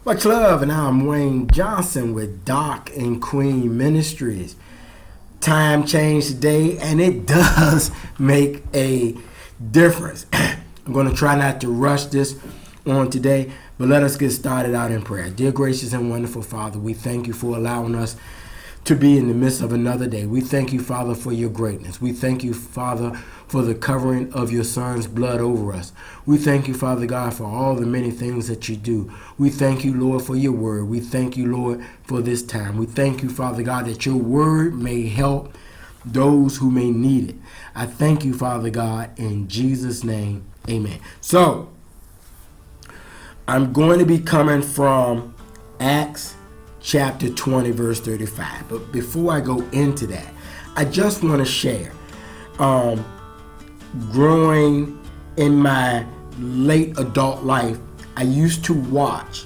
Much love, and I'm Wayne Johnson with Doc and Queen Ministries. Time changed today, and it does make a difference. I'm going to try not to rush this on today, but let us get started out in prayer. Dear gracious and wonderful Father, we thank you for allowing us to be in the midst of another day. We thank you, Father, for your greatness. We thank you, Father, for the covering of your Son's blood over us. We thank you, Father God, for all the many things that you do. We thank you, Lord, for your word. We thank you, Lord, for this time. We thank you, Father God, that your word may help those who may need it. I thank you, Father God, in Jesus' name, amen. So, I'm going to be coming from Acts chapter 20, verse 35. But before I go into that, I just want to share, growing in my late adult life, I used to watch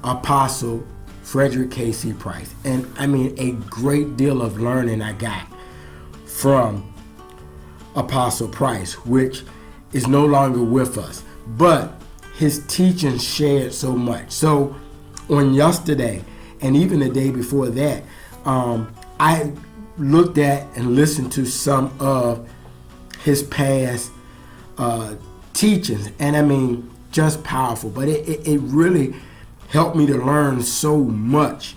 Apostle Frederick K.C. Price. And I mean, a great deal of learning I got from Apostle Price, which is no longer with us. But his teaching shared so much. So on yesterday, and even the day before that, I looked at and listened to some of his past teachings. And I mean, just powerful. But it really helped me to learn so much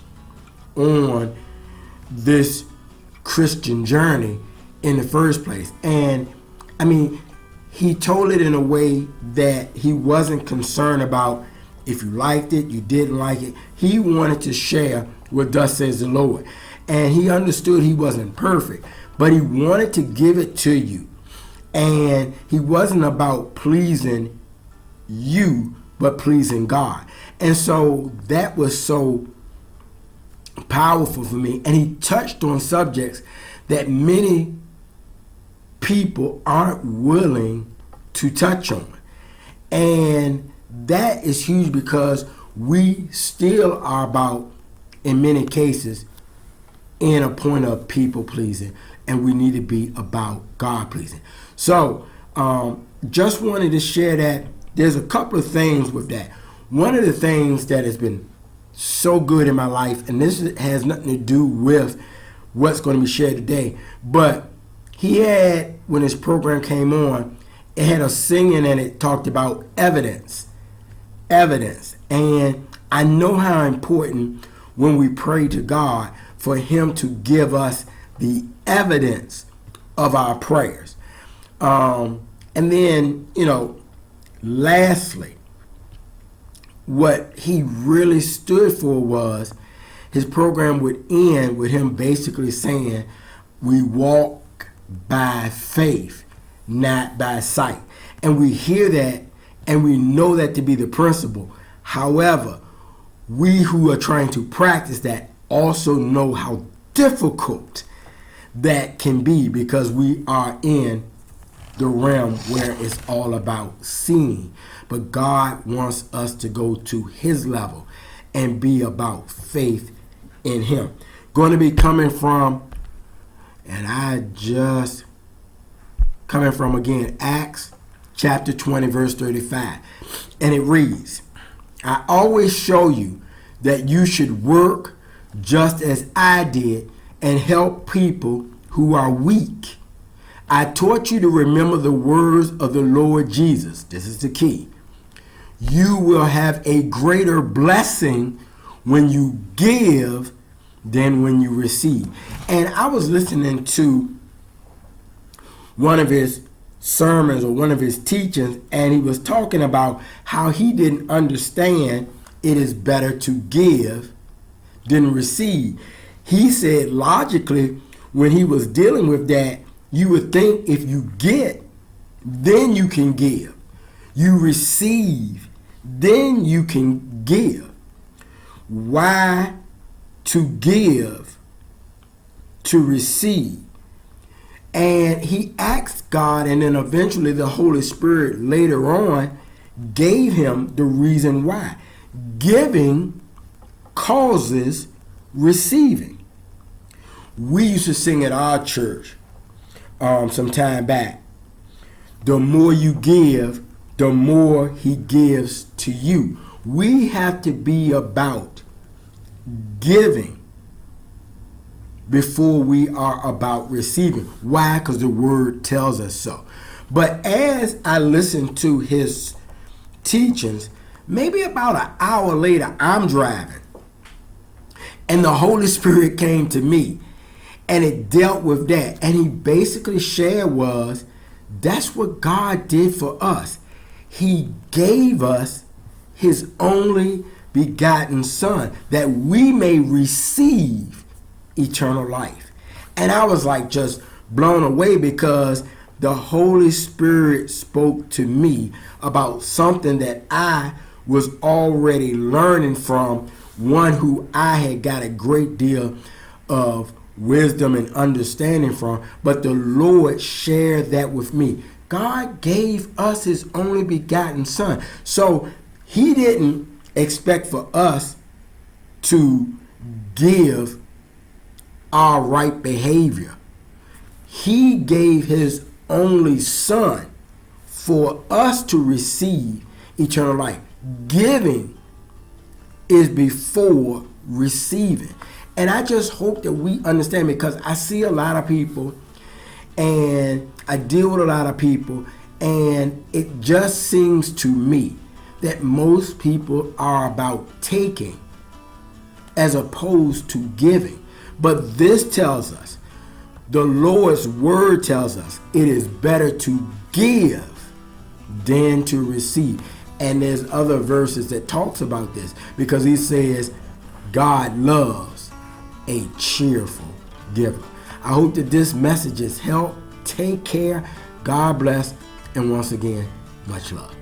on this Christian journey in the first place. And I mean, he told it in a way that he wasn't concerned about if you liked it, you didn't like it. He wanted to share what thus says the Lord. And he understood he wasn't perfect, but he wanted to give it to you. And he wasn't about pleasing you, but pleasing God. And so that was so powerful for me. And he touched on subjects that many people aren't willing to touch on. And that is huge because we still are about, in many cases, in a point of people pleasing, and we need to be about God pleasing. So, just wanted to share that. There's a couple of things with that. One of the things that has been so good in my life, and this has nothing to do with what's going to be shared today, but he had, when his program came on, it had a singing and it talked about evidence. And I know how important when we pray to God for him to give us the evidence of our prayers. And then, lastly, what he really stood for was his program would end with him basically saying, we walk by faith, not by sight. And we hear that and we know that to be the principle. However, we who are trying to practice that also know how difficult that can be because we are in the realm where it's all about seeing. But God wants us to go to his level and be about faith in him. Going to be coming from, again, Acts chapter 20, verse 35. And it reads, I always show you that you should work just as I did and help people who are weak. I taught you to remember the words of the Lord Jesus. This is the key. You will have a greater blessing when you give than when you receive. And I was listening to one of his sermons or one of his teachings, and he was talking about how he didn't understand it is better to give than receive. He said logically, when he was dealing with that, you would think if you get, then you can give. You receive, then you can give. Why to give, to receive? And he asked God, and then eventually the Holy Spirit later on gave him the reason why. Giving causes receiving. We used to sing at our church some time back. The more you give, the more he gives to you. We have to be about giving before we are about receiving. Why? Because the word tells us so. But as I listened to his teachings, maybe about an hour later, I'm driving, and the Holy Spirit came to me, and it dealt with that. And he basically shared was, that's what God did for us. He gave us his only begotten Son, that we may receive eternal life. And I was like just blown away, because the Holy Spirit spoke to me about something that I was already learning from one who I had got a great deal of wisdom and understanding from. But the Lord shared that with me. God gave us his only begotten Son. So he didn't expect for us to give our right behavior. He gave his only Son for us to receive eternal life. Giving is before receiving. And I just hope that we understand, because I see a lot of people and I deal with a lot of people, and it just seems to me that most people are about taking as opposed to giving. But this tells us, the Lord's word tells us, it is better to give than to receive. And there's other verses that talks about this, because he says God loves a cheerful giver. I hope that this message has helped. Take care. God bless. And once again, much love.